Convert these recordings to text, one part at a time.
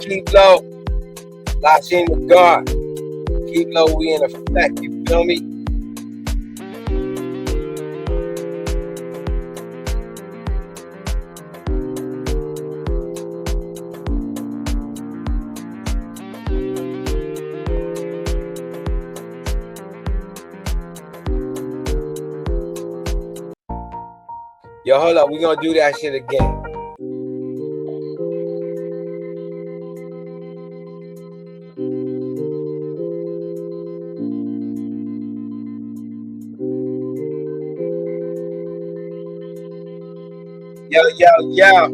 KEEPLO, Lashing the God. KEEPLO, we in effect, you feel me? Yo, hold up, we gonna do that shit again. Yo, yo, yo.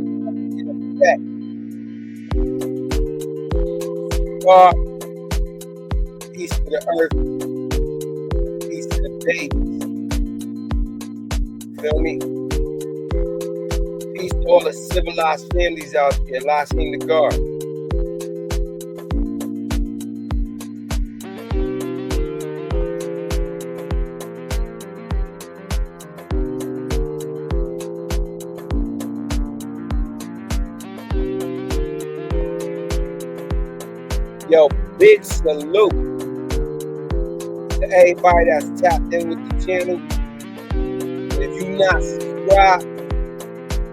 In effect. God, peace to the earth, peace to the babies. Feel me? Peace to all the civilized families out there, Lashing the God. Yo, big salute to everybody that's tapped in with the channel. If you not subscribed,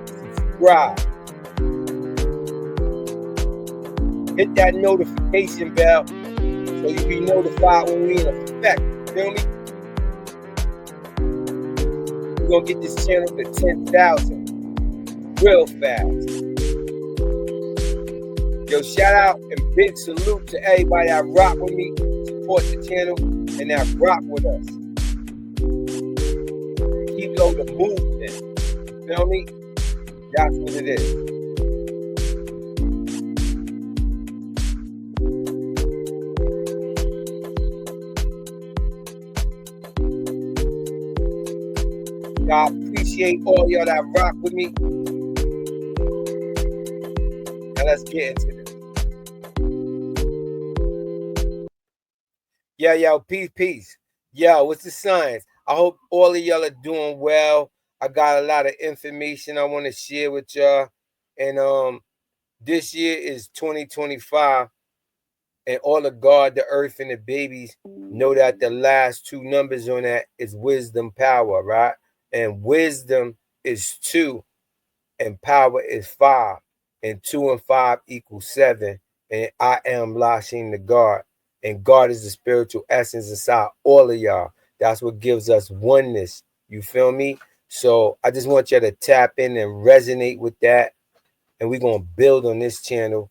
subscribe. Hit that notification bell so you be notified when we in effect. Feel me? We're gonna get this channel to 10,000 real fast. Yo, shout out and big salute to everybody that rock with me, support the channel, and that rock with us. KEEPLO the movement. You feel me? That's what it is. I appreciate all y'all that rock with me. Now let's get into this. Yo, peace. Yo, what's the signs? I hope all of y'all are doing well. I got a lot of information I want to share with y'all. And this year is 2025. And all of God, the earth, and the babies know that the last two numbers on that is wisdom, power, right? And wisdom is 2, and power is 5. And 2 and 5 equals 7. And I am Lashing the God. And God is the spiritual essence inside all of y'all. That's what gives us oneness. You feel me? So I just want you to tap in and resonate with that. And we're going to build on this channel.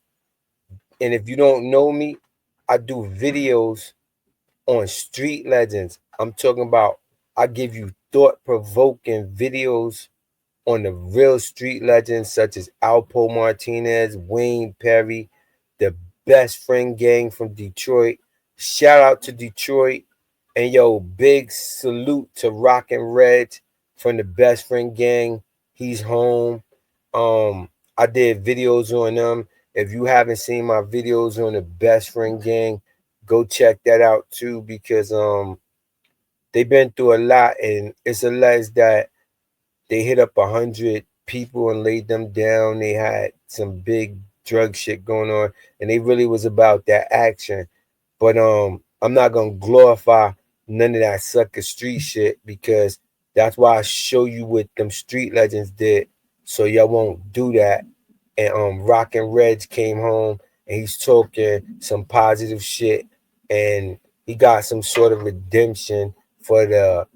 And if you don't know me, I do videos on street legends. I'm talking about, I give you thought-provoking videos on the real street legends such as Alpo Martinez, Wayne Perry, the Best Friend Gang from Detroit. Shout out to Detroit. And yo, big salute to Rockin' Red from the Best Friend Gang. He's home. I did videos on them. If you haven't seen my videos on the Best Friend Gang, go check that out too, because they've been through a lot, and it's alleged that they hit up 100 people and laid them down. They had some big drug shit going on, and they really was about that action. But I'm not gonna glorify none of that sucker street shit, because that's why I show you what them street legends did, so y'all won't do that. And Rockin' Reg came home and he's talking some positive shit, and he got some sort of redemption for the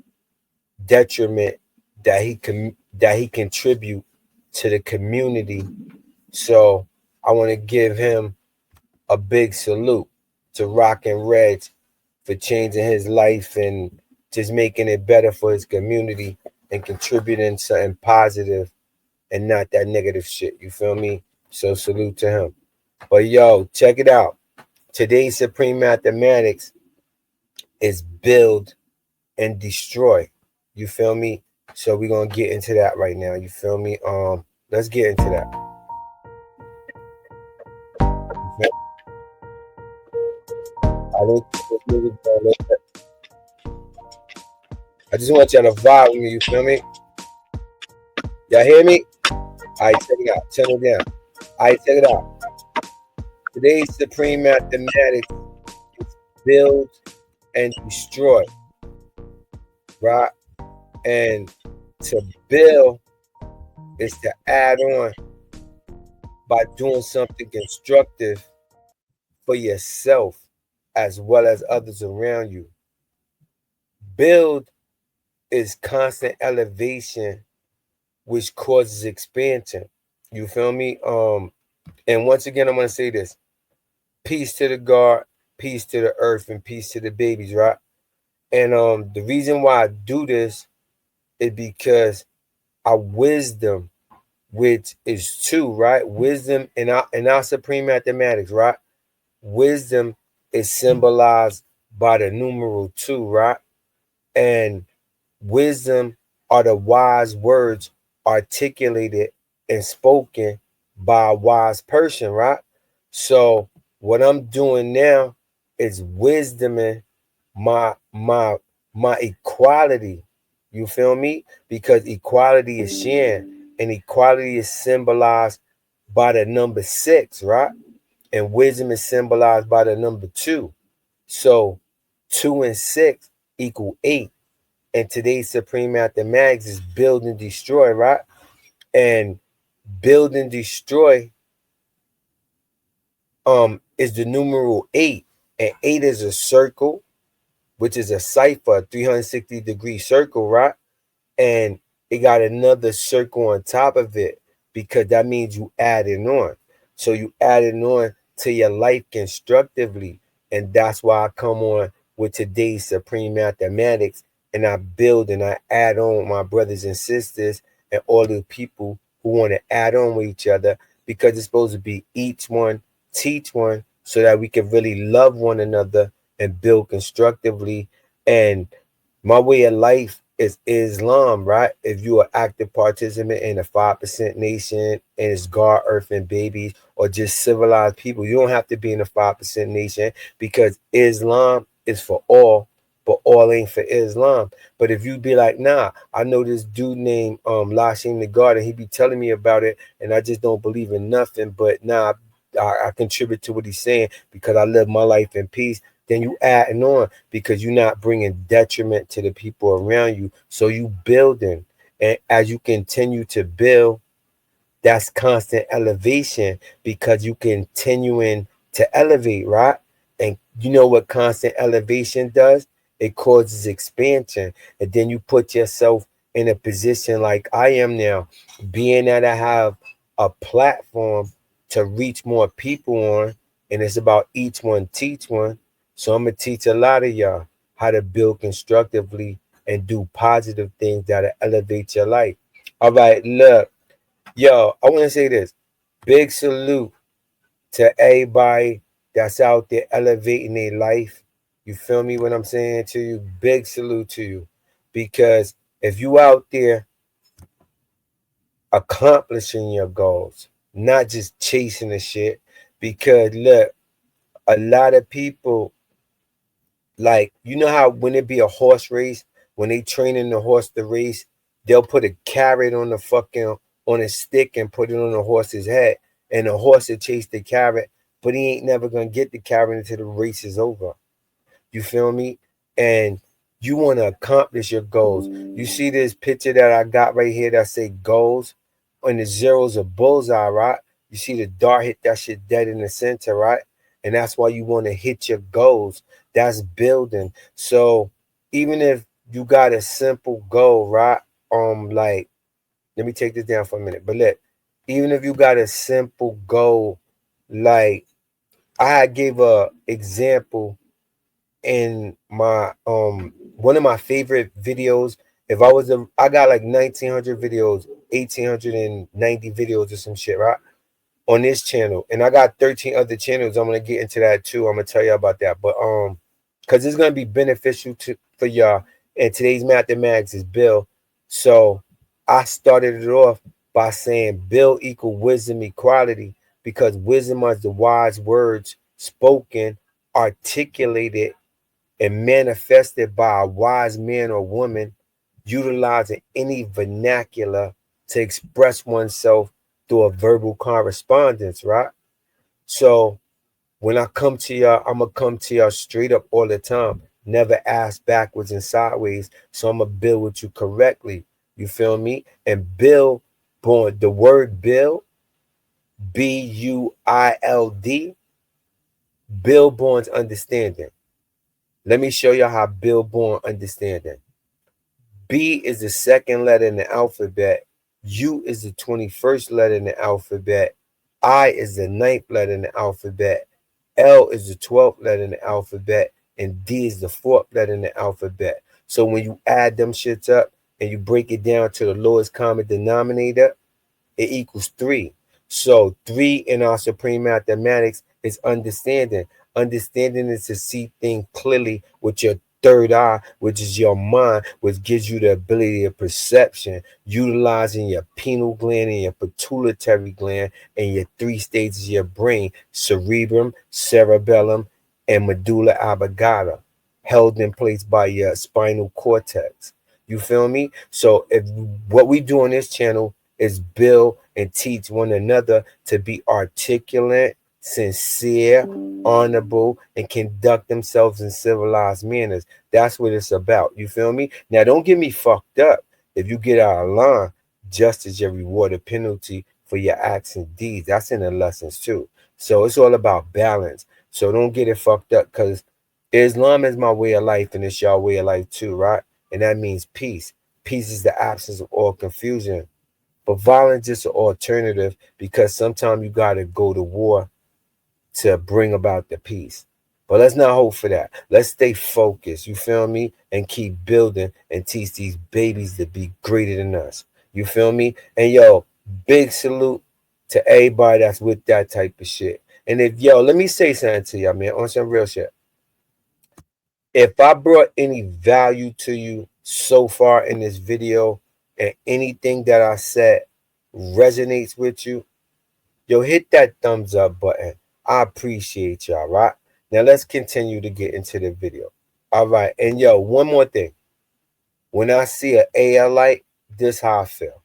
detriment that he contribute to the community. So I want to give him a big salute to Rockin' Reg for changing his life and just making it better for his community and contributing something positive and not that negative shit. You feel me? So salute to him. But yo, check it out. Today's Supreme Mathematics is build and destroy. You feel me? So we're gonna get into that right now. You feel me? Let's get into that. I just want y'all to vibe with me. You feel me? Y'all hear me? All right, check it out. Turn it down. I check it out. Today's supreme mathematics is build and destroy, right? And to build is to add on by doing something constructive for yourself as well as others around you. Build is constant elevation, which causes expansion. You feel me? And once again, I'm gonna say this: peace to the God, peace to the earth, and peace to the babies, right? And the reason why I do this is because our wisdom, which is two, right? Wisdom in our supreme mathematics, right? Wisdom is symbolized by the numeral two, right? And wisdom are the wise words articulated and spoken by a wise person, right? So what I'm doing now is wisdoming my my my equality. You feel me? Because equality is sharing, and equality is symbolized by the number six, right? And wisdom is symbolized by the number two. So 2 and 6 equal 8. And today's supreme mathematics is build and destroy, right? And build and destroy is the numeral 8. And 8 is a circle, which is a cipher, 360-degree circle, right? And it got another circle on top of it because that means you adding on. So you adding on to your life constructively. And that's why I come on with today's supreme mathematics, and I build and I add on my brothers and sisters and all the people who want to add on with each other, because it's supposed to be each one teach one, so that we can really love one another and build constructively. And my way of life is Islam, right? If you're an active participant in a 5% nation and it's God, earth, and babies, or just civilized people, you don't have to be in a 5% nation, because Islam is for all, but all ain't for Islam. But if you be like, nah, I know this dude named Lashim the God, and he be telling me about it, and I just don't believe in nothing, but nah, I contribute to what he's saying because I live my life in peace. Then you adding on because you're not bringing detriment to the people around you. So you building. And as you continue to build, that's constant elevation, because you continuing to elevate, right? And you know what constant elevation does? It causes expansion. And then you put yourself in a position like I am now, being that I have a platform to reach more people on, and it's about each one teach one. So I'm gonna teach a lot of y'all how to build constructively and do positive things that'll elevate your life. All right, look. Yo, I want to say this. Big salute to everybody that's out there elevating their life. You feel me what I'm saying to you? Big salute to you. Because if you out there accomplishing your goals, not just chasing the shit, because look, a lot of people, like, you know how when it be a horse race, when they training the horse to race, they'll put a carrot on the fucking on a stick and put it on the horse's head, and the horse will chase the carrot, but he ain't never gonna get the carrot until the race is over. You feel me? And you want to accomplish your goals. You see this picture that I got right here that say goals, and the zeros a bullseye, right? You see the dart hit that shit dead in the center, right? And that's why you want to hit your goals. That's building. So even if you got a simple goal, right? Like, let me take this down for a minute. But look, even if you got a simple goal, like I gave a example in my one of my favorite videos. If I was a I got like 1900 videos, 1890 videos or some shit, right? On this channel. And I got 13 other channels. I'm gonna get into that too. I'm gonna tell you about that. But because it's gonna be beneficial to for y'all. And today's mathematics is Bill. So I started it off by saying Bill equal wisdom equality, because wisdom is the wise words spoken, articulated, and manifested by a wise man or woman, utilizing any vernacular to express oneself through a verbal correspondence, right? So when I come to y'all, I'm going to come to y'all straight up all the time. Never ask backwards and sideways. So I'm going to build with you correctly. You feel me? And build, born, the word build, Build, Bill Born's understanding. Let me show you how Bill Born understanding. B is the second letter in the alphabet. U is the 21st letter in the alphabet. I is the ninth letter in the alphabet. L is the 12th letter in the alphabet. And D is the fourth letter in the alphabet. So when you add them shits up and you break it down to the lowest common denominator, it equals 3. So 3 in our supreme mathematics is understanding. Understanding is to see things clearly with your third eye, which is your mind, which gives you the ability of perception, utilizing your pineal gland and your pituitary gland and your 3 stages of your brain: cerebrum, cerebellum, and medulla oblongata, held in place by your spinal cortex. You feel me? So if what we do on this channel is build and teach one another to be articulate, sincere, honorable, and conduct themselves in civilized manners. That's what it's about. You feel me? Now, don't get me fucked up. If you get out of line, just as your reward or penalty for your acts and deeds. That's in the lessons too. So it's all about balance. So don't get it fucked up, because Islam is my way of life and it's your way of life too, right? And that means peace. Peace is the absence of all confusion. But violence is an alternative, because sometimes you got to go to war to bring about the peace. But let's not hope for that. Let's stay focused, you feel me? And keep building and teach these babies to be greater than us. You feel me? And yo, big salute to everybody that's with that type of shit. And if, yo, let me say something to y'all, man, on some real shit. If I brought any value to you so far in this video, and anything that I said resonates with you, yo, hit that thumbs up button. I appreciate y'all, right? Now let's continue to get into the video. All right, and yo, one more thing. When I see an AL light, this how I feel.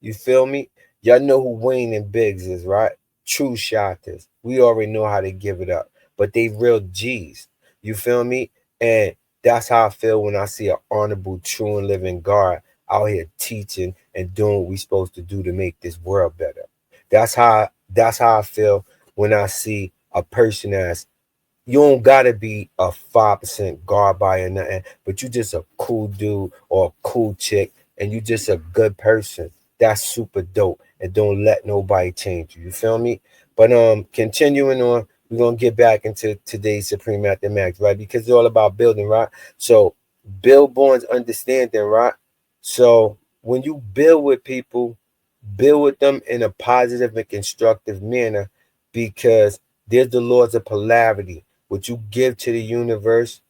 You feel me? Y'all know who Wayne and Biggs is, right? True shotters. We already know how to give it up. But they real G's. You feel me? And that's how I feel when I see an honorable, true, and living God out here teaching and doing what we supposed to do to make this world better. That's how I feel when I see a person that's, you don't gotta be a 5% guard by or nothing, but you just a cool dude or a cool chick, and you just a good person. That's super dope. And don't let nobody change you. You feel me? But continuing on, we're gonna get back into today's Supreme Mathematics, right? Because it's all about building, right? So Bill Bourne's understanding, right? So when you build with people, build with them in a positive and constructive manner, because there's the laws of polarity. What you give to the universe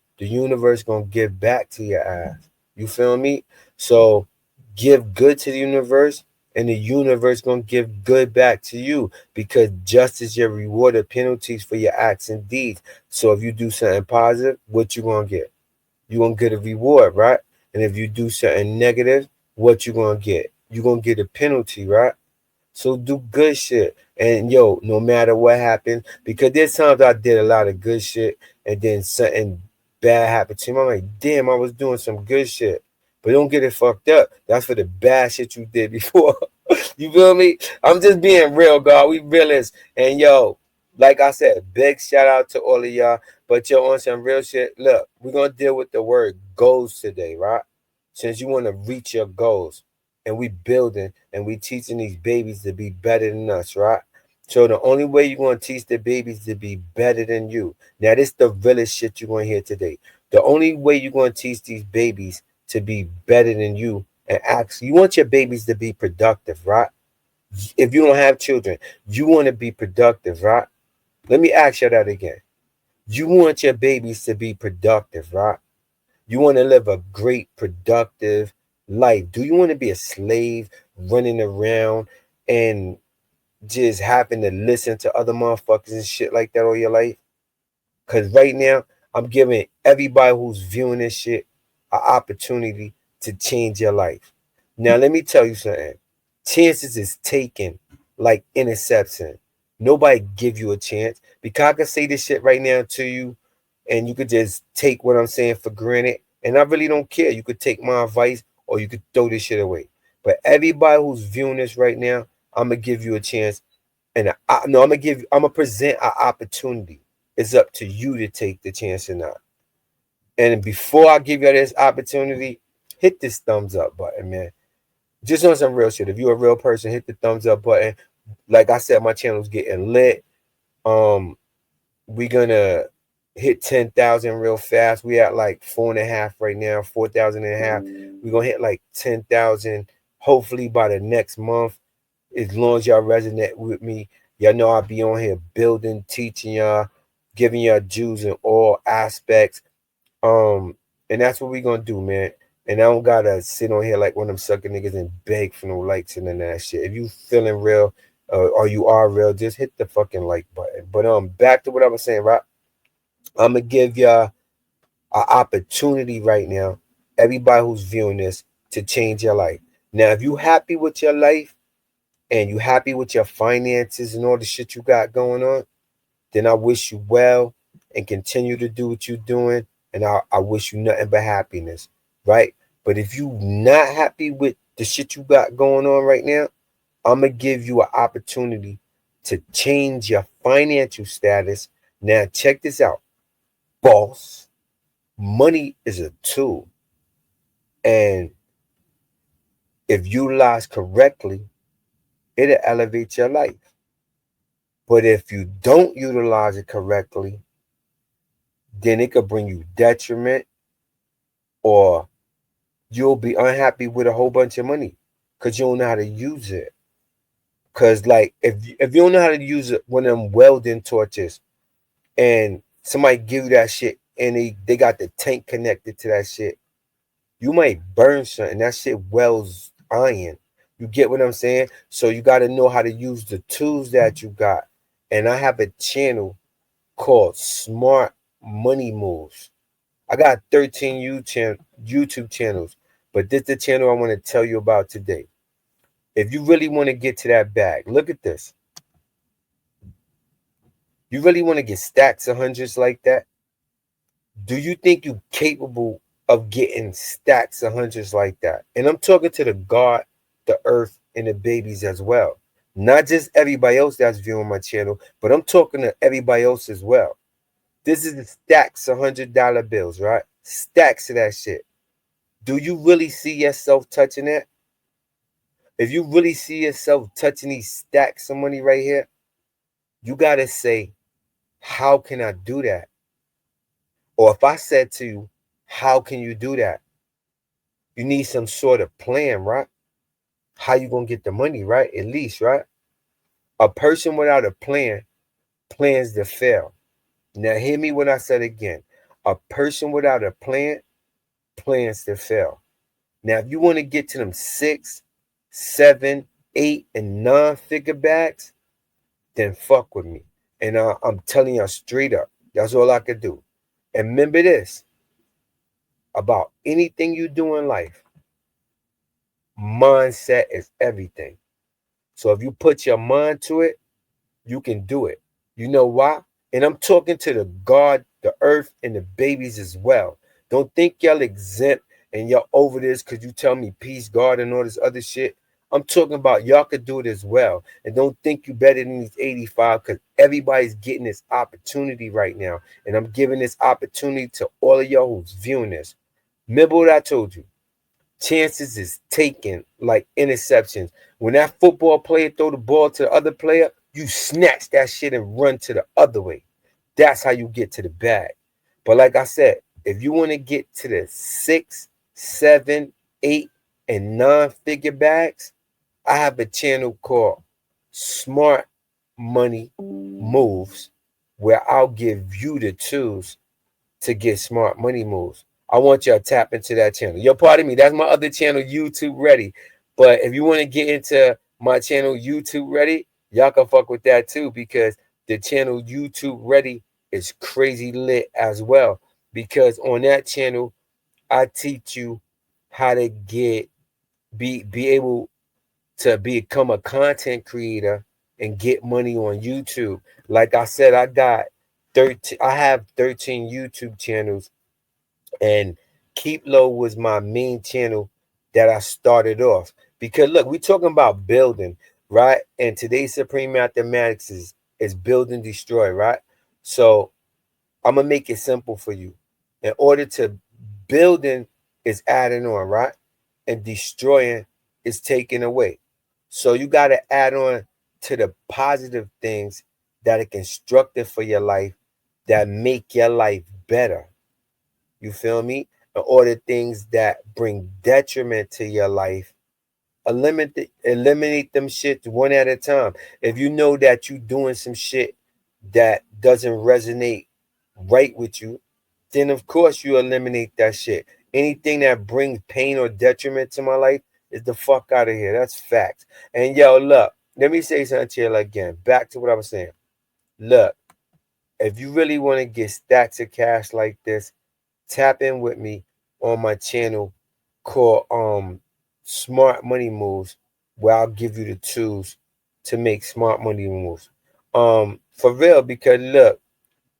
gonna give back to your ass. You feel me? So give good to the universe, and the universe gonna give good back to you, because justice your reward or penalties for your acts and deeds. So if you do something positive, what you gonna get? You gonna get a reward, right? And if you do something negative, what you gonna get? You gonna get a penalty, right? So do good shit. And yo, no matter what happens, because there's times I did a lot of good shit and then something bad happened to me. I'm like, damn, I was doing some good shit. But don't get it fucked up. That's for the bad shit you did before. You feel me? I'm just being real, God. We realists. And yo, like I said, big shout out to all of y'all. But yo, on some real shit, look, we're gonna deal with the word goals today, right? Since you want to reach your goals, and we building and we teaching these babies to be better than us, right? So the only way you're going to teach the babies to be better than you. Now, this the realest shit you're going to hear today. The only way you're going to teach these babies to be better than you, and ask, you want your babies to be productive, right? If you don't have children, you want to be productive, right? Let me ask you that again. You want your babies to be productive, right? You want to live a great, productive life. Do you want to be a slave running around and just having to listen to other motherfuckers and shit like that all your life? Because right now, I'm giving everybody who's viewing this shit an opportunity to change your life. Now, let me tell you something. Chances is taken like interception. Nobody give you a chance. Because I can say this shit right now to you, and you could just take what I'm saying for granted. And I really don't care. You could take my advice or you could throw this shit away. But everybody who's viewing this right now, I'm gonna give you a chance. And no, I'm gonna present an opportunity. It's up to you to take the chance or not. And before I give you this opportunity, hit this thumbs up button, man. Just on some real shit. If you're a real person, hit the thumbs up button. Like I said, my channel's getting lit. We're gonna hit 10,000 real fast. We at like 4.5 right now, 4,500. We're gonna hit like 10,000 hopefully by the next month. As long as y'all resonate with me, y'all know I'll be on here building, teaching y'all, giving y'all Jews in all aspects. And that's what we gonna do, man. And I don't gotta sit on here like one of them sucker niggas and beg for no likes and none of that shit. If you feeling real, or you are real, just hit the fucking like button. But back to what I was saying, right? I'm gonna give y'all an opportunity right now, everybody who's viewing this, to change your life. Now, if you happy with your life and you happy with your finances and all the shit you got going on, then I wish you well and continue to do what you're doing. And I wish you nothing but happiness, right? But if you not happy with the shit you got going on right now, I'm going to give you an opportunity to change your financial status. Now, check this out, boss. Money is a tool. And if utilized correctly, it'll elevate your life. But if you don't utilize it correctly, then it could bring you detriment, or you'll be unhappy with a whole bunch of money because you don't know how to use it. Because, like, if you don't know how to use it, one of them welding torches, and somebody give you that shit and they got the tank connected to that shit, you might burn something. That shit welds iron. You get what I'm saying? So you got to know how to use the tools that you got. And I have a channel called Smart Money Moves. I got 13 YouTube channels, but this is the channel I want to tell you about today. If you really want to get to that bag, look at this. You really want to get stacks of hundreds like that? Do you think you're capable of getting stacks of hundreds like that? And I'm talking to the God, the earth, and the babies as well. Not just everybody else that's viewing my channel, but I'm talking to everybody else as well. This is the stacks of $100 bills, right? Stacks of that shit. Do you really see yourself touching that? If you really see yourself touching these stacks of money right here, you got to say, how can I do that? Or if I said to you, how can you do that? You need some sort of plan, right? How you going to get the money, right? At least, right? A person without a plan plans to fail. Now, hear me when I said again. A person without a plan plans to fail. Now, if you want to get to them 6, 7, 8, and 9-figure bags, then fuck with me. And I'm telling you straight up, that's all I could do. And remember this, about anything you do in life, mindset is everything. So if you put your mind to it, you can do it. You know why? And I'm talking to the God, the earth, and the babies as well. Don't think y'all exempt and y'all over this because you tell me peace, God, and all this other shit. I'm talking about y'all could do it as well. And don't think you better than these 85, because everybody's getting this opportunity right now. And I'm giving this opportunity to all of y'all who's viewing this. Remember what I told you. Chances is taken like interceptions. When that football player throw the ball to the other player, you snatch that shit and run to the other way. That's how you get to the bag. But like I said, if you want to get to the 6, 7, 8, and 9-figure bags, I have a channel called Smart Money Moves, where I'll give you the tools to get smart money moves. I want y'all to tap into that channel. Yo, pardon me, that's my other channel, YouTube Ready. But if you want to get into my channel, YouTube Ready, y'all can fuck with that too, because the channel YouTube Ready is crazy lit as well. Because on that channel, I teach you how to be able to become a content creator and get money on YouTube. Like I said, I have 13 YouTube channels, and KEEPLO was my main channel that I started off. Because look, we're talking about building, right? And today's Supreme Mathematics is building, destroy, right? So I'm gonna make it simple for you. In order to building is adding on, right? And destroying is taking away. So you gotta add on to the positive things that are constructive for your life, that make your life better. You feel me? In order things that bring detriment to your life, eliminate them shit one at a time. If you know that you doing some shit that doesn't resonate right with you, then of course you eliminate that shit. Anything that brings pain or detriment to my life is the fuck out of here. That's facts. And yo, look, let me say something to you again. Back to what I was saying. Look, if you really want to get stacks of cash like this, tap in with me on my channel called Smart Money Moves, where I'll give you the tools to make smart money moves. For real, because look,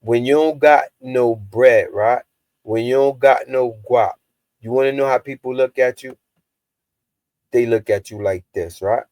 when you don't got no bread, right? When you don't got no guap, you want to know how people look at you? They look at you like this, right?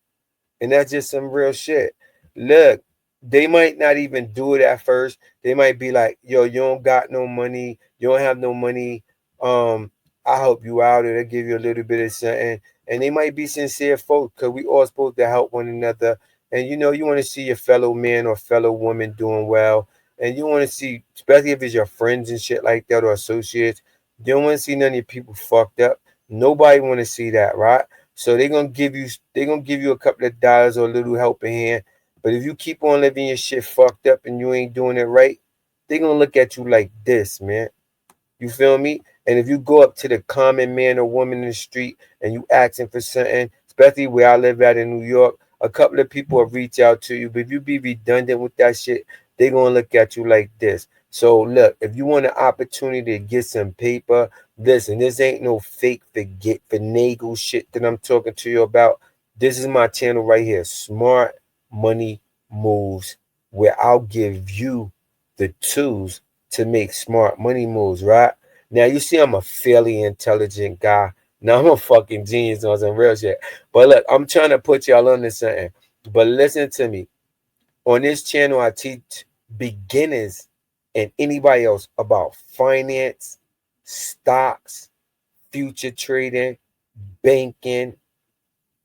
And that's just some real shit. Look, they might not even do it at first. They might be like, yo, you don't got no money, you don't have no money. Um, I'll help you out, or they'll give you a little bit of something. And they might be sincere folks, because we all supposed to help one another. And you know, you want to see your fellow man or fellow woman doing well. And you want to see, especially if it's your friends and shit like that, or associates, you don't want to see none of your people fucked up. Nobody want to see that, right? So they're gonna give you a couple of dollars or a little helping hand. But if you keep on living your shit fucked up and you ain't doing it right, they're gonna look at you like this, man. You feel me? And if you go up to the common man or woman in the street and you asking for something, especially where I live at in New York, a couple of people will reach out to you. But if you be redundant with that shit, they gonna look at you like this. So look, if you want an opportunity to get some paper, listen, this ain't no fake forget finagle shit that I'm talking to you about. This is my channel right here, Smart Money Moves, where I'll give you the tools to make smart money moves, right? Now you see I'm a fairly intelligent guy. Now I'm a fucking genius on some real shit. But look, I'm trying to put y'all on to something. But listen to me. On this channel, I teach beginners and anybody else about finance, stocks, future trading, banking,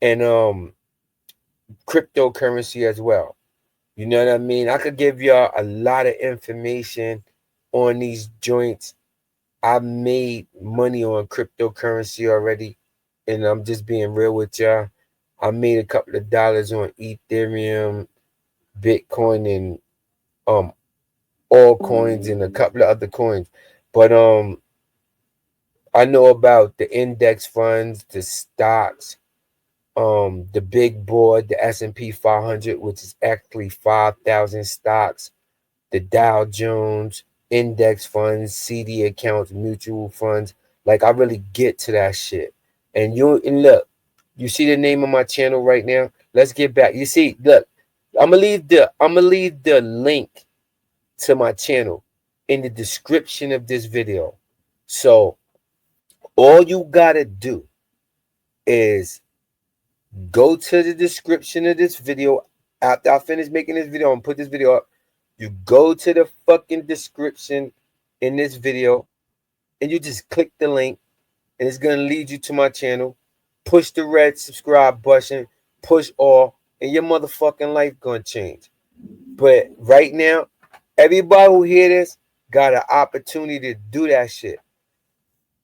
and cryptocurrency as well. You know what I mean? I could give y'all a lot of information on these joints. I made money on cryptocurrency already, and I'm just being real with y'all. I made a couple of dollars on Ethereum, Bitcoin, and um all coins and a couple of other coins. But I know about the index funds, the stocks, the big board, the S&P 500, which is actually 5,000 stocks, the Dow Jones, index funds, CD accounts, mutual funds. Like I really get to that shit. And look, you see the name of my channel right now? Let's get back. You see, look, I'm gonna leave the link to my channel in the description of this video. So all you gotta do is go to the description of this video. After I finish making this video and put this video up, you go to the fucking description in this video and you just click the link, and it's gonna lead you to my channel. Push the red subscribe button, push all, and your motherfucking life gonna change. But right now, everybody who hear this got an opportunity to do that shit.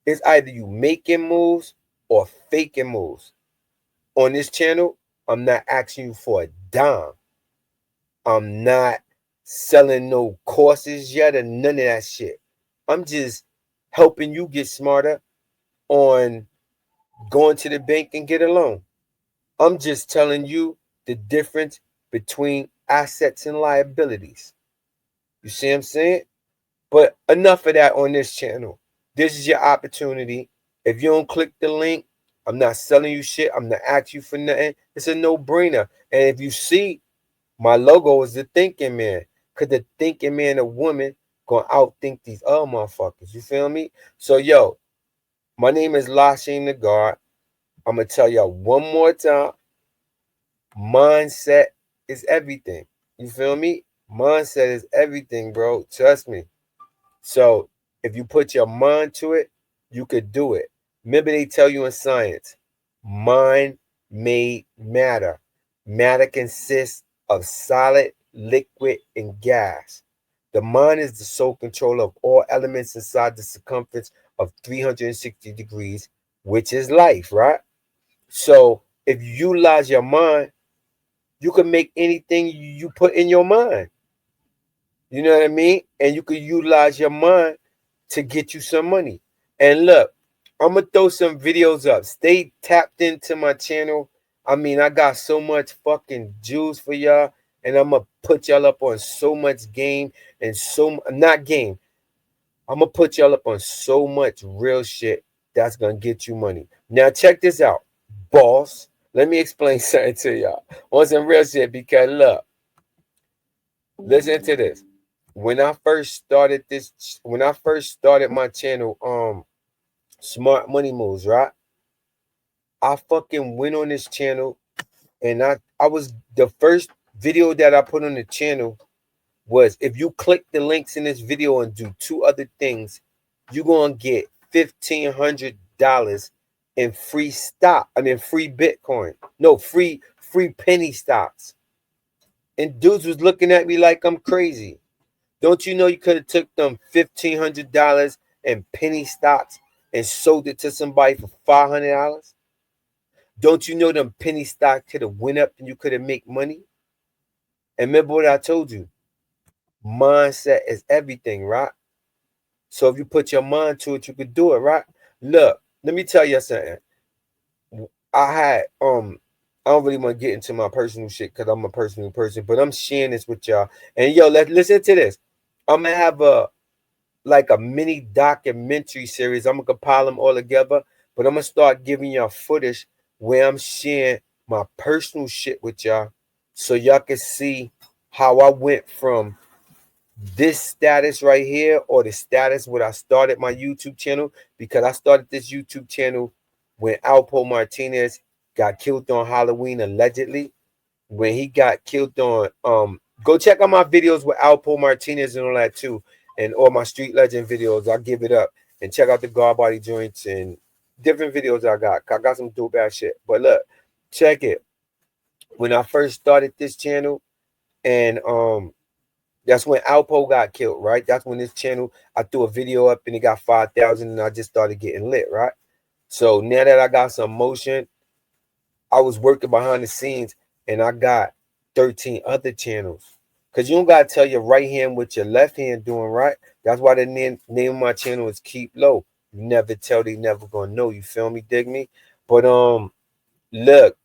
It's either you making moves or faking moves. On this channel, I'm not asking you for a dime. I'm not selling no courses yet or none of that shit. I'm just helping you get smarter on going to the bank and get a loan. I'm just telling you the difference between assets and liabilities. You see what I'm saying? But enough of that on this channel. This is your opportunity. If you don't click the link, I'm not selling you shit. I'm not asking you for nothing. It's a no-brainer. And if you see, my logo is the thinking man. Cause the thinking man, a woman, gonna outthink these other motherfuckers. You feel me? So yo, my name is Lashim the God. I'm gonna tell y'all one more time. Mindset is everything. You feel me? Mindset is everything, bro. Trust me. So if you put your mind to it, you could do it. Remember, they tell you in science, mind made matter. Matter consists of solid, liquid, and gas. The mind is the sole controller of all elements inside the circumference of 360 degrees, which is life, right? So if you utilize your mind, you can make anything you put in your mind. You know what I mean? And you can utilize your mind to get you some money. And look, I'm gonna throw some videos up. Stay tapped into my channel. I mean, I got so much fucking juice for y'all, and I'm gonna put y'all up on so much game and so not game. I'm gonna put y'all up on so much real shit that's gonna get you money. Now check this out, boss. Let me explain something to y'all on some real shit because look, listen to this. When I first started my channel, Smart Money Moves, right? I fucking went on this channel and I was the first video that I put on the channel was if you click the links in this video and do two other things, you're gonna get $1,500 in free stock. I mean free Bitcoin. No, free penny stocks. And dudes was looking at me like I'm crazy. Don't you know you could have took them $1,500 in penny stocks and sold it to somebody for $500? Don't you know them penny stocks could have went up and you could have made money? And remember what I told you. Mindset is everything, right? So if you put your mind to it, you could do it, right? Look, let me tell you something. I had I don't really want to get into my personal shit because I'm a personal person, but I'm sharing this with y'all. And yo, let's listen to this. I'm gonna have a mini documentary series. I'm gonna compile them all together, but I'm gonna start giving y'all footage where I'm sharing my personal shit with y'all so y'all can see how I went from this status right here or the status when I started my YouTube channel, because I started this YouTube channel when Alpo Martinez got killed on Halloween allegedly. When he got killed on go check out my videos with Alpo Martinez and all that too, and all my street legend videos. I'll give it up and check out the guard body joints and different videos I got. I got some dope ass shit. But look, check it. When I first started this channel, and that's when Alpo got killed, right? That's when this channel, I threw a video up and it got 5,000 and I just started getting lit, right? So now that I got some motion, I was working behind the scenes and I got 13 other channels. Because you don't got to tell your right hand what your left hand doing, right? That's why the name of my channel is KEEPLO. You never tell, they never gonna know. You feel me? Dig me? But look,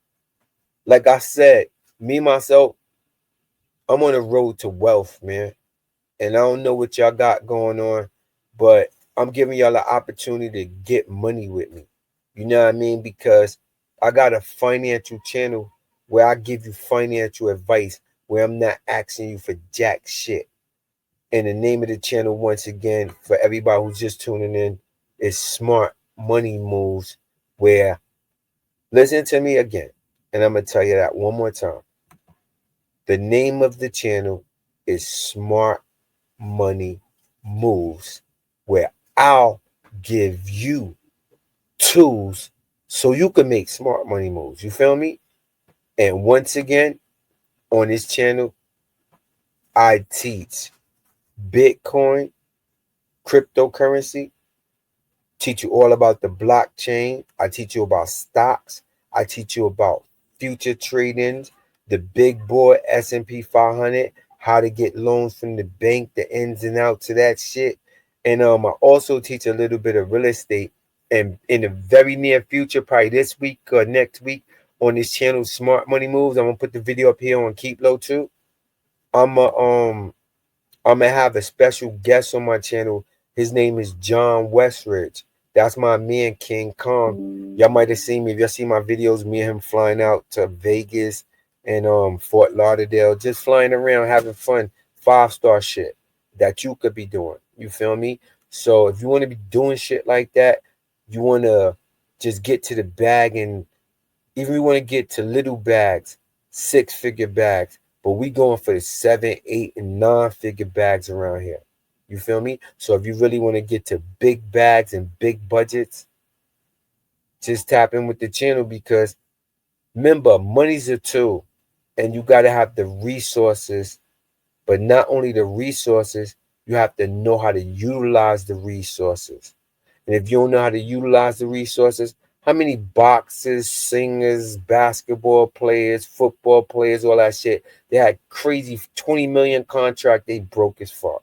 like I said, me myself, I'm on the road to wealth, man. And I don't know what y'all got going on, but I'm giving y'all an opportunity to get money with me. You know what I mean? Because I got a financial channel where I give you financial advice, where I'm not asking you for jack shit. And the name of the channel, once again, for everybody who's just tuning in, is Smart Money Moves, where, listen to me again, and I'm going to tell you that one more time. The name of the channel is Smart Money Moves, where I'll give you tools so you can make smart money moves. You feel me? And once again, on this channel, I teach Bitcoin, cryptocurrency, teach you all about the blockchain. I teach you about stocks. I teach you about future trading, the big boy S&P 500, how to get loans from the bank, the ins and outs of that shit. And I also teach a little bit of real estate. And in the very near future, probably this week or next week, on this channel, Smart Money Moves, I'm gonna put the video up here on KEEPLO too. I'm gonna have a special guest on my channel. His name is John Westridge. That's my man King Kong. Y'all might have seen me. If y'all see my videos, me and him flying out to Vegas and Fort Lauderdale, just flying around having fun, 5-star shit that you could be doing. You feel me? So if you want to be doing shit like that, you want to just get to the bag, and even we want to get to little bags, 6-figure bags, but we going for the 7, 8, and 9-figure bags around here. You feel me? So if you really want to get to big bags and big budgets, just tap in with the channel, because remember, money's a tool and you got to have the resources, but not only the resources, you have to know how to utilize the resources. And if you don't know how to utilize the resources, how many boxers, singers, basketball players, football players, all that shit, they had crazy 20 million contract, they broke as fuck.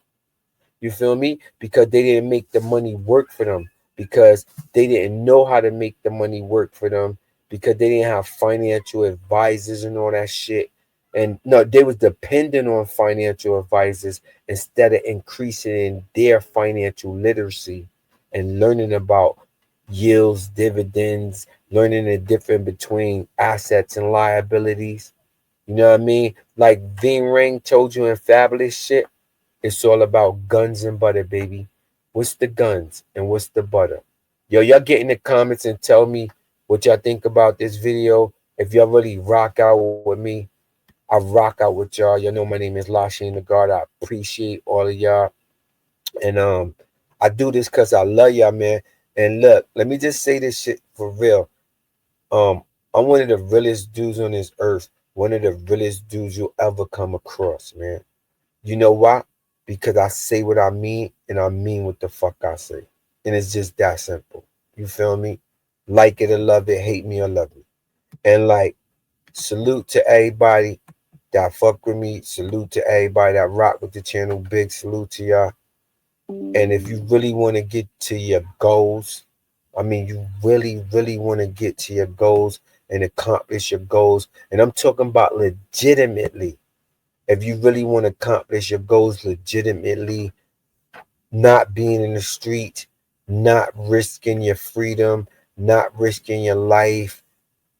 You feel me? Because they didn't make the money work for them. Because they didn't know how to make the money work for them. Because they didn't have financial advisors and all that shit. And no, they was dependent on financial advisors instead of increasing in their financial literacy and learning about yields, dividends, learning the difference between assets and liabilities. You know what I mean? Like Ving Ring told you in Fabulous shit, it's all about guns and butter, baby. What's the guns and what's the butter? Yo, y'all get in the comments and tell me what y'all think about this video. If y'all really rock out with me, I rock out with y'all. Y'all know my name is Lashin the God. I appreciate all of y'all. And I do this because I love y'all, man. And look, let me just say this shit for real. Um, I'm one of the realest dudes on this earth. One of the realest dudes you'll ever come across, man. You know why? Because I say what I mean and I mean what the fuck I say. And it's just that simple. You feel me? Like it or love it, hate me or love me. And like, salute to everybody that fuck with me. Salute to everybody that rock with the channel. Big salute to y'all. And if you really want to get to your goals, I mean, you really, really want to get to your goals and accomplish your goals. And I'm talking about legitimately. If you really want to accomplish your goals legitimately, not being in the street, not risking your freedom, not risking your life,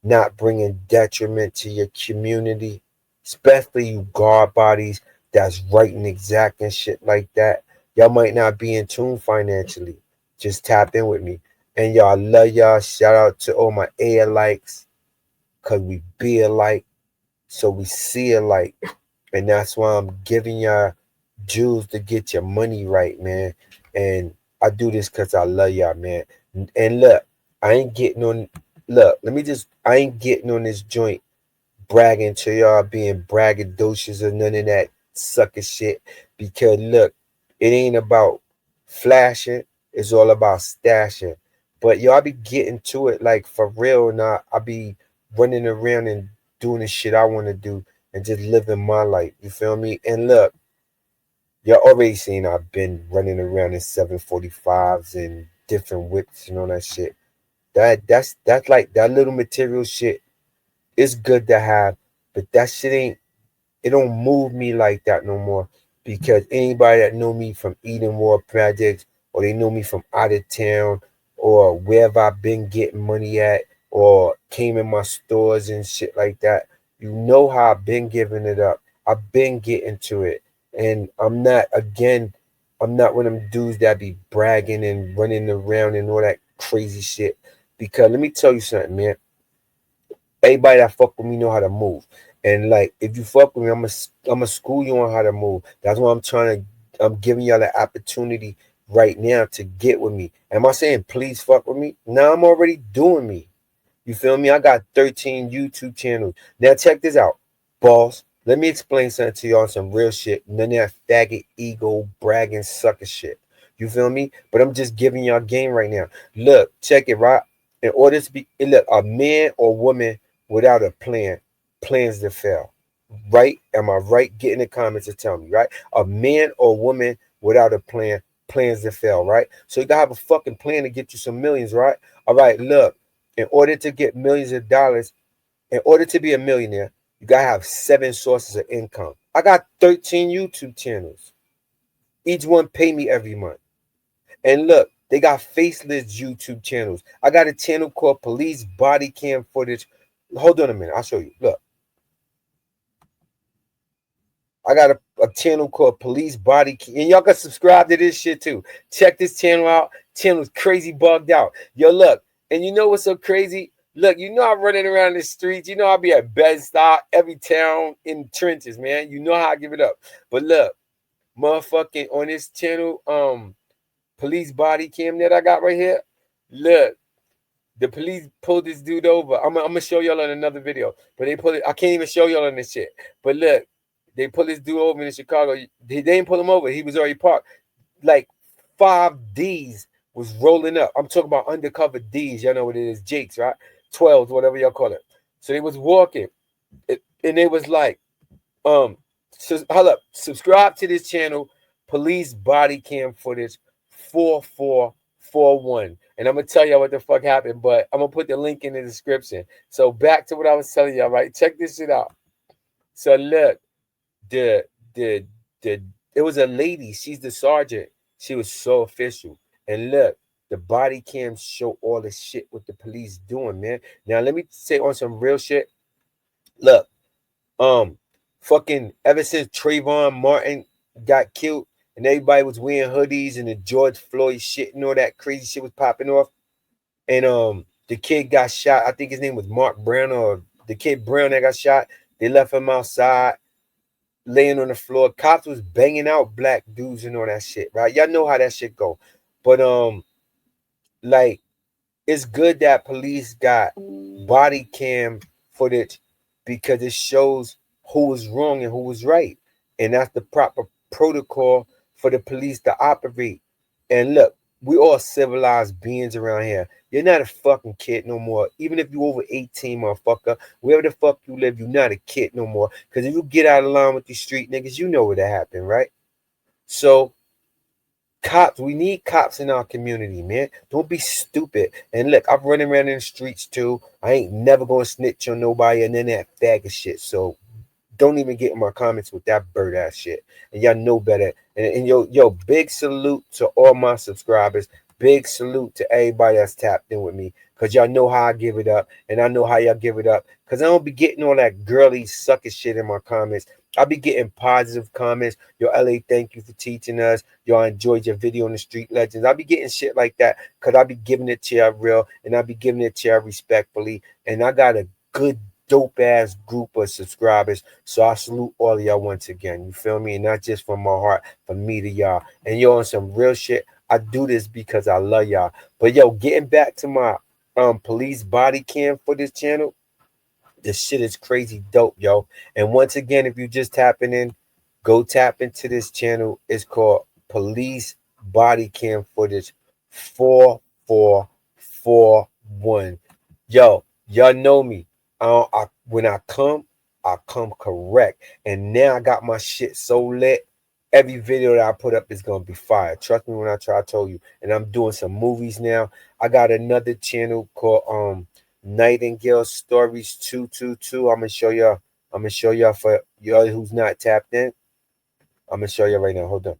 not bringing detriment to your community, especially you guard bodies that's writing exact and shit like that. Y'all might not be in tune financially. Just tap in with me. And y'all, love y'all. Shout out to all my A likes, because we be alike, so we see alike. And that's why I'm giving y'all jewels to get your money right, man. And I do this because I love y'all, man. And look, I ain't getting on, look, let me just, I ain't getting on this joint bragging to y'all, being braggadocious or none of that sucker shit. Because look, it ain't about flashing, it's all about stashing. But y'all be getting to it like for real now. I be running around and doing the shit I want to do and just living my life. You feel me? And look, y'all already seen I've been running around in 745s and different whips and all that shit. That's like that little material shit. It's good to have, but that shit ain't, it don't move me like that no more, because anybody that know me from Eden War Projects, or they know me from out of town, or wherever I've been getting money at, or came in my stores and shit like that, you know how I've been giving it up. I've been getting to it. And I'm not, again, I'm not one of them dudes that be bragging and running around and all that crazy shit. Because let me tell you something, man. Everybody that fuck with me know how to move. And like, if you fuck with me, I'm a school you on how to move. That's why I'm giving y'all the opportunity right now to get with me. Am I saying please fuck with me? No, I'm already doing me. You feel me? I got 13 YouTube channels. Now check this out, boss. Let me explain something to y'all, some real shit. None of that faggot, ego, bragging, sucker shit. You feel me? But I'm just giving y'all game right now. Look, check it, right? In order to be, look, a man or woman without a plan plans to fail. Right? Am I right? Get in the comments and tell me, right? A man or woman without a plan plans to fail, right? So you gotta have a fucking plan to get you some millions, right? All right, look, in order to get millions of dollars, in order to be a millionaire, you gotta have 7 sources of income. I got 13 YouTube channels. Each one pay me every month. And look, They got faceless YouTube channels. I got a channel called Police Body Cam Footage. Hold on a minute. I'll show you. Look. I got a channel called Police Body Cam. And y'all can subscribe to this shit too. Check this channel out. Channel's crazy bugged out. Yo, look. And you know what's so crazy? Look, you know I'm running around the streets. You know I'll be at Bed-Stuy, every town in the trenches, man. You know how I give it up. But look, motherfucking on this channel, Police Body Cam that I got right here. Look, the police pulled this dude over. I'm gonna show y'all in another video. But they pulled it. I can't even show y'all on this shit. But look, they pulled this dude over in Chicago. They didn't pull him over. He was already parked. Like 5 Ds was rolling up. I'm talking about undercover Ds. Y'all know what it is. Jakes, right? 12s, whatever y'all call it. So they was walking. And they was like, hold up. Subscribe to this channel, Police Body Cam Footage 4441. And I'm gonna tell y'all what the fuck happened, but I'm gonna put the link in the description. So back to what I was telling y'all, right? Check this shit out. So look, the it was a lady. She's the sergeant. She was so official. And look, the body cams show all the shit what the police doing, man. Now let me say on some real shit. Look, fucking ever since Trayvon Martin got killed and everybody was wearing hoodies and the George Floyd shit and all that crazy shit was popping off. And the kid got shot. I think his name was Mark Brown, or the kid Brown that got shot. They left him outside, laying on the floor. Cops was banging out black dudes and all that shit, right? Y'all know how that shit go. But like, it's good that police got body cam footage because it shows who was wrong and who was right. And that's the proper protocol for the police to operate. And look, we all civilized beings around here. You're not a fucking kid no more. Even if you over 18, motherfucker, wherever the fuck you live, you're not a kid no more. Because if you get out of line with these street niggas, you know what'll happen, right? So, cops, we need cops in our community, man. Don't be stupid. And look, I'm running around in the streets too. I ain't never gonna snitch on nobody and then that faggot shit. So don't even get in my comments with that bird ass shit. And y'all know better. And yo, big salute to all my subscribers. Big salute to everybody that's tapped in with me. Cause y'all know how I give it up. And I know how y'all give it up. Cause I don't be getting all that girly sucker shit in my comments. I'll be getting positive comments. Yo, LA, thank you for teaching us. Y'all enjoyed your video on the Street Legends. I'll be getting shit like that because I'll be giving it to y'all real and I'll be giving it to y'all respectfully. And I got a good, dope ass group of subscribers. So I salute all of y'all once again. You feel me? And not just from my heart, from me to y'all. And yo, on some real shit, I do this because I love y'all. But yo, getting back to my police body cam for this channel. This shit is crazy dope, yo. And once again, if you just tapping in, go tap into this channel. It's called Police Body Cam Footage 4441. Yo, y'all know me. When I come correct. And now I got my shit so lit. Every video that I put up is gonna be fire. Trust me when I told you. And I'm doing some movies now. I got another channel called Nightingale Stories 222. I'm gonna show y'all. I'm gonna show y'all for y'all who's not tapped in. I'm gonna show you right now. Hold on.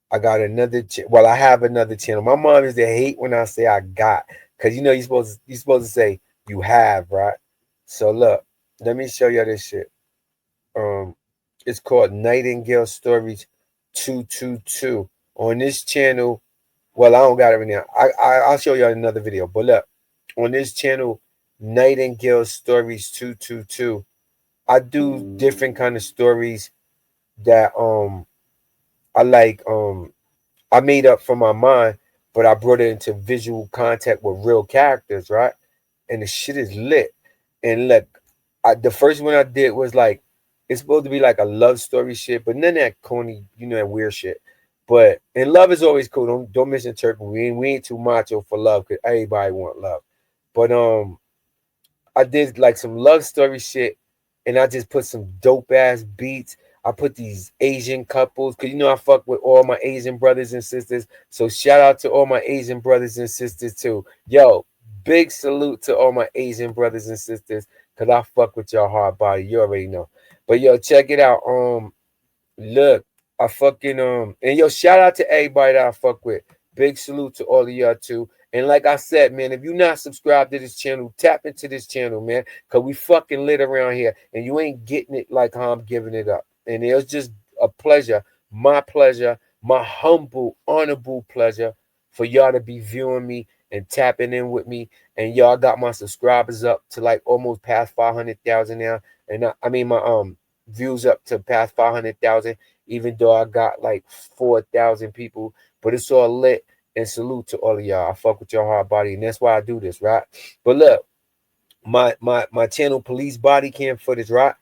I got another. Well, I have another channel. My mom is to hate when I say I got, cause you know you're supposed to say you have, right? So look, let me show you this shit. It's called Nightingale Stories 222 on this channel. Well, I don't got it right now. I'll show you another video. But look, on this channel, Nightingale Stories 222, I do different kind of stories that I like I made up from my mind, but I brought it into visual contact with real characters, right? And the shit is lit. And look, the first one I did was like, it's supposed to be like a love story shit, but none of that corny, you know, that weird shit. But and love is always cool. Don't misinterpret. We ain't too macho for love because everybody want love. But I did like some love story shit, and I just put some dope ass beats. I put these Asian couples because you know I fuck with all my Asian brothers and sisters. So shout out to all my Asian brothers and sisters too. Yo, big salute to all my Asian brothers and sisters because I fuck with y'all hard body. You already know. But yo, check it out. Look, I fucking and yo, shout out to everybody that I fuck with. Big salute to all of y'all too. And like I said, man, if you're not subscribed to this channel, tap into this channel, man. Cause we fucking lit around here. And you ain't getting it like how I'm giving it up. And it was just a pleasure, my humble, honorable pleasure for y'all to be viewing me and tapping in with me. And y'all got my subscribers up to like almost past 500,000 now. And I mean my views up to past 500,000, even though I got like 4,000 people. But it's all lit. And salute to all of y'all. I fuck with your hard body, and that's why I do this, right? But look, my channel police body cam footage, right?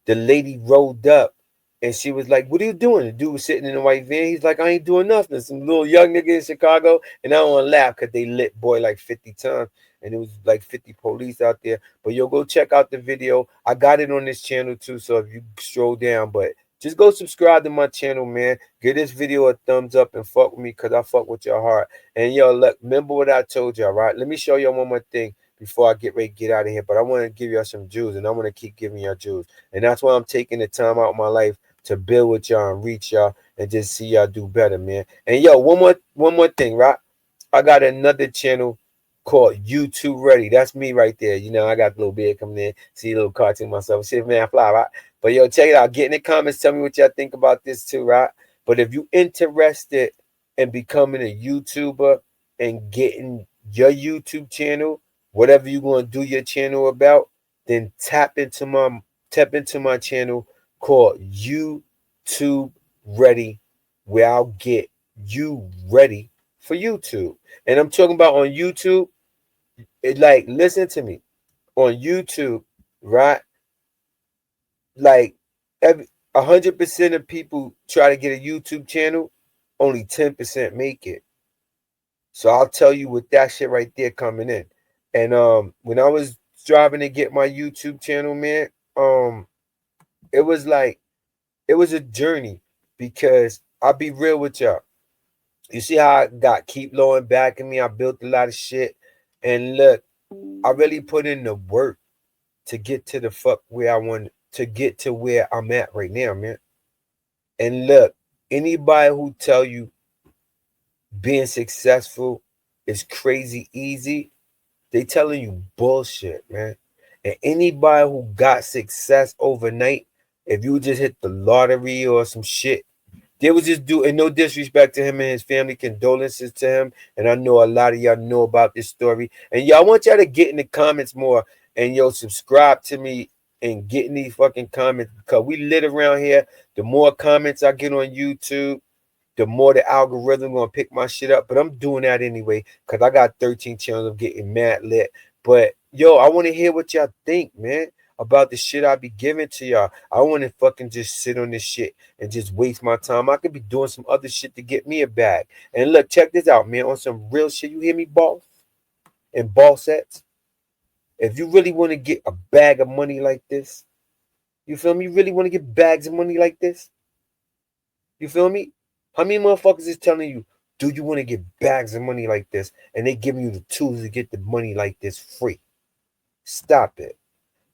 The lady rolled up and she was like, "What are you doing?" The dude was sitting in the white van. He's like, "I ain't doing nothing." Some little young nigga in Chicago, and I don't want to laugh because they lit boy like 50 times, and it was like 50 police out there. But yo, go check out the video. I got it on this channel too, so if you scroll down, but just go subscribe to my channel, man. Give this video a thumbs up and fuck with me because I fuck with your heart. And yo, look, remember what I told y'all, right? Let me show y'all one more thing before I get ready to get out of here. But I want to give y'all some jewels, and I want to keep giving y'all jewels. And that's why I'm taking the time out of my life to build with y'all and reach y'all and just see y'all do better, man. And yo, one more thing, right? I got another channel called YouTube Ready. That's me right there. You know, I got a little beard coming in, see a little cartoon myself. Shit, man, fly, right? But yo, check it out. Get in the comments. Tell me what y'all think about this too, right? But if you interested in becoming a YouTuber and getting your YouTube channel, whatever you going to do your channel about, then tap into my channel called YouTube Ready, where I'll get you ready for YouTube. And I'm talking about on YouTube, like, listen to me. On YouTube, right? Like, every 100% of people try to get a YouTube channel, only 10% make it. So I'll tell you with that shit right there coming in. And when I was striving to get my YouTube channel, man, it was like it was a journey because I'll be real with y'all. You see how I got KEEPLO and backing me? I built a lot of shit. And look, I really put in the work to get to the fuck where I want to get to where I'm at right now, man. And look, anybody who tell you being successful is crazy easy, they telling you bullshit, man. And anybody who got success overnight, if you just hit the lottery or some shit, they was just do, and no disrespect to him and his family, condolences to him. And I know a lot of y'all know about this story. And y'all, I want y'all to get in the comments more and yo, subscribe to me and get in these fucking comments because we lit around here. The more comments I get on YouTube, the more the algorithm gonna pick my shit up. But I'm doing that anyway because I got 13 channels of getting mad lit. But yo, I want to hear what y'all think, man, about the shit I be giving to y'all. I want to fucking just sit on this shit and just waste my time. I could be doing some other shit to get me a bag. And look, check this out, man. On some real shit, you hear me, boss? And boss sets. If you really want to get a bag of money like this, you feel me? You really want to get bags of money like this? You feel me? How many motherfuckers is telling you, do you want to get bags of money like this? And they giving you the tools to get the money like this free. Stop it.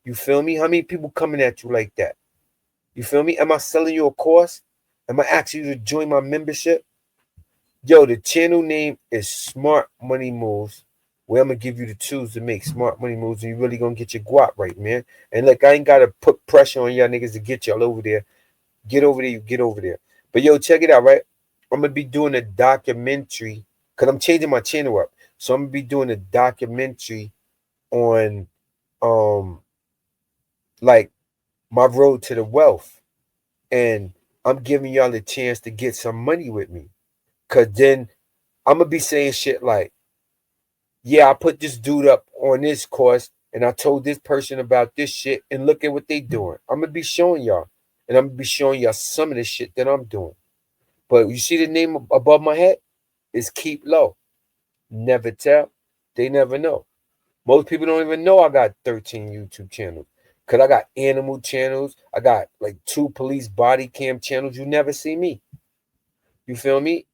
You feel me? How many people coming at you like that? You feel me? Am I selling you a course? Am I asking you to join my membership? Yo, the channel name is Smart Money Moves, where I'm going to give you the tools to make smart money moves, and you really going to get your guap right, man. And look, I ain't got to put pressure on y'all niggas to get y'all over there. Get over there, you get over there. But yo, check it out, right? I'm going to be doing a documentary because I'm changing my channel up. So I'm going to be doing a documentary on like my road to the wealth. And I'm giving y'all a chance to get some money with me. Cause then I'm gonna be saying shit like, yeah, I put this dude up on this course and I told this person about this shit and look at what they doing. I'm gonna be showing y'all. And I'm gonna be showing y'all some of the shit that I'm doing. But you see the name above my head? It's KEEPLO. Never tell. They never know. Most people don't even know I got 13 YouTube channels. Cause I got animal channels. I got like 2 police body cam channels. You never see me. You feel me?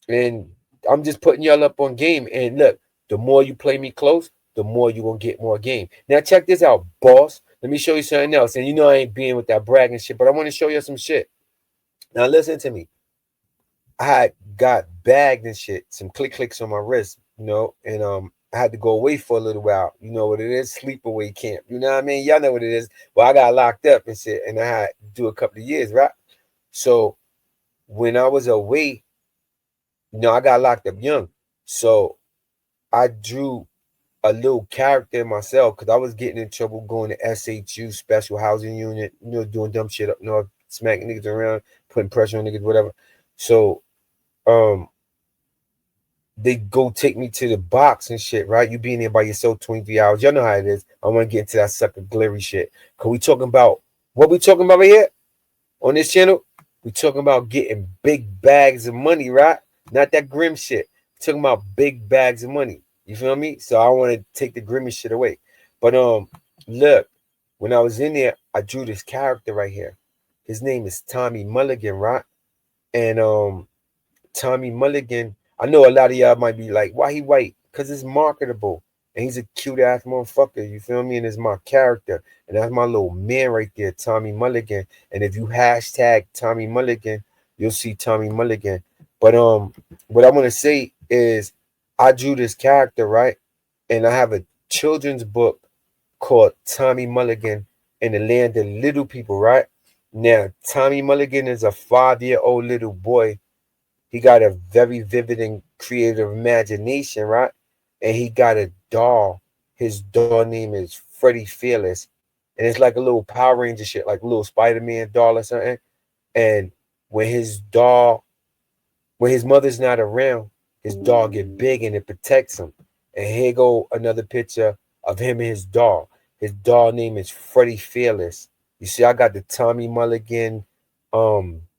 And I'm just putting y'all up on game. And look, the more you play me close, the more you gonna get more game. Now check this out, boss. Let me show you something else. And you know I ain't being with that bragging shit, but I want to show you some shit. Now listen to me. I got bagged and shit, some clicks on my wrist, and I had to go away for a little while. You know what it is? Sleepaway camp. You know what I mean? Y'all know what it is. Well, I got locked up and shit, and I had to do a couple of years, right? So when I was away, I got locked up young. So I drew a little character in myself because I was getting in trouble going to SHU, Special Housing Unit, doing dumb shit up north, smacking niggas around, putting pressure on niggas, whatever. So um they go take me to the box and shit, right? You being there by yourself 23 hours. Y'all know how it is. I want to get into that sucker glary shit. Cause we talking about what we talking about right here on this channel? We talking about getting big bags of money, right? Not that grim shit. We talking about big bags of money. You feel me? So I want to take the grimy shit away. But look, when I was in there, I drew this character right here. His name is Tommy Mulligan, right? And Tommy Mulligan, I know a lot of y'all might be like, why he white? Because it's marketable. And he's a cute ass motherfucker. You feel me? And it's my character. And that's my little man right there, Tommy Mulligan. And if you hashtag Tommy Mulligan, you'll see Tommy Mulligan. But what I want to say is I drew this character, right? And I have a children's book called Tommy Mulligan and the Land of Little People, right? Now, Tommy Mulligan is a 5-year-old little boy. He got a very vivid and creative imagination, right? And he got a doll. His doll name is Freddie Fearless. And it's like a little Power Ranger shit, like a little Spider-Man doll or something. And when his doll, when his mother's not around, his doll get big and it protects him. And here go another picture of him and his doll. His doll name is Freddie Fearless. You see, I got the Tommy Mulligan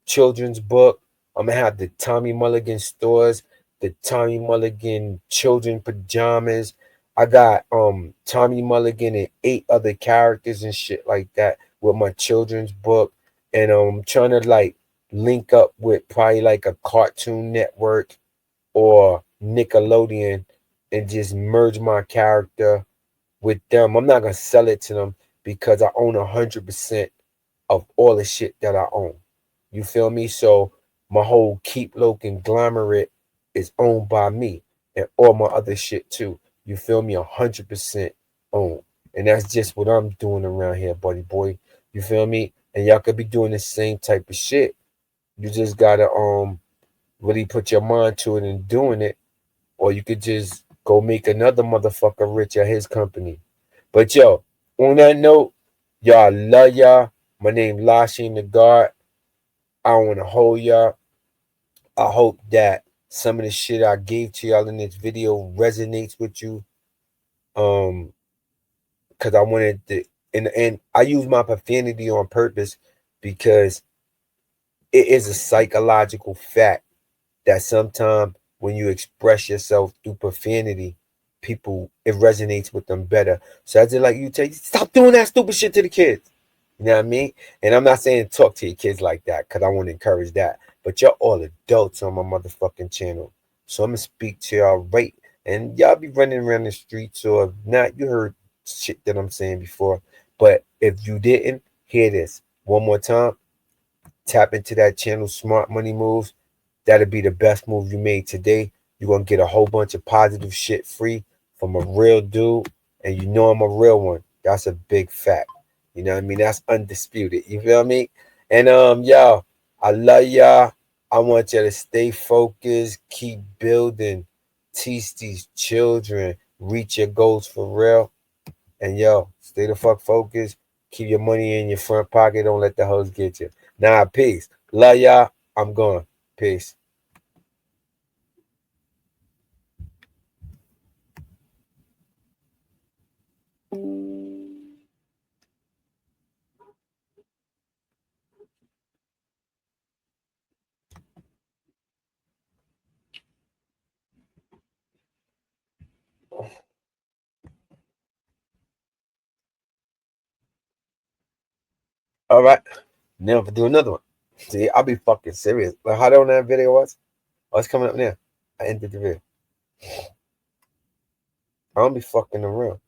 children's book. I'm gonna have the Tommy Mulligan stores, the Tommy Mulligan children pajamas. I got Tommy Mulligan and 8 other characters and shit like that with my children's book. And I'm trying to like link up with probably like a Cartoon Network or Nickelodeon and just merge my character with them. I'm not gonna sell it to them because I own 100% of all the shit that I own. You feel me? So my whole KEEPLO conglomerate is owned by me and all my other shit too. You feel me? 100% owned. And that's just what I'm doing around here, buddy boy. You feel me? And y'all could be doing the same type of shit. You just gotta really put your mind to it and doing it, or you could just go make another motherfucker rich at his company. But yo, on that note, y'all love y'all. My name Lashin the God. I don't want to hold y'all. I hope that some of the shit I gave to y'all in this video resonates with you. Because I wanted to, and I use my profanity on purpose because it is a psychological fact that sometimes when you express yourself through profanity, people it resonates with them better. So I just like you tell you, stop doing that stupid shit to the kids. You know what I mean? And I'm not saying talk to your kids like that because I want to encourage that. But y'all all adults on my motherfucking channel. So I'm gonna speak to y'all right. And y'all be running around the streets, or if not, you heard shit that I'm saying before. But if you didn't, hear this one more time. Tap into that channel, Smart Money Moves. That'll be the best move you made today. You're gonna get a whole bunch of positive shit free from a real dude, and you know I'm a real one. That's a big fact. You know what I mean? That's undisputed. You feel me? And y'all, I love y'all. I want y'all to stay focused, keep building, teach these children, reach your goals for real. And yo, stay the fuck focused. Keep your money in your front pocket. Don't let the hoes get you. Nah, peace. Love y'all. I'm gone. Peace. All right. Now for do another one. See, I'll be fucking serious. Like how long that video was? Oh, it's coming up now. I ended the video. I don't be fucking around.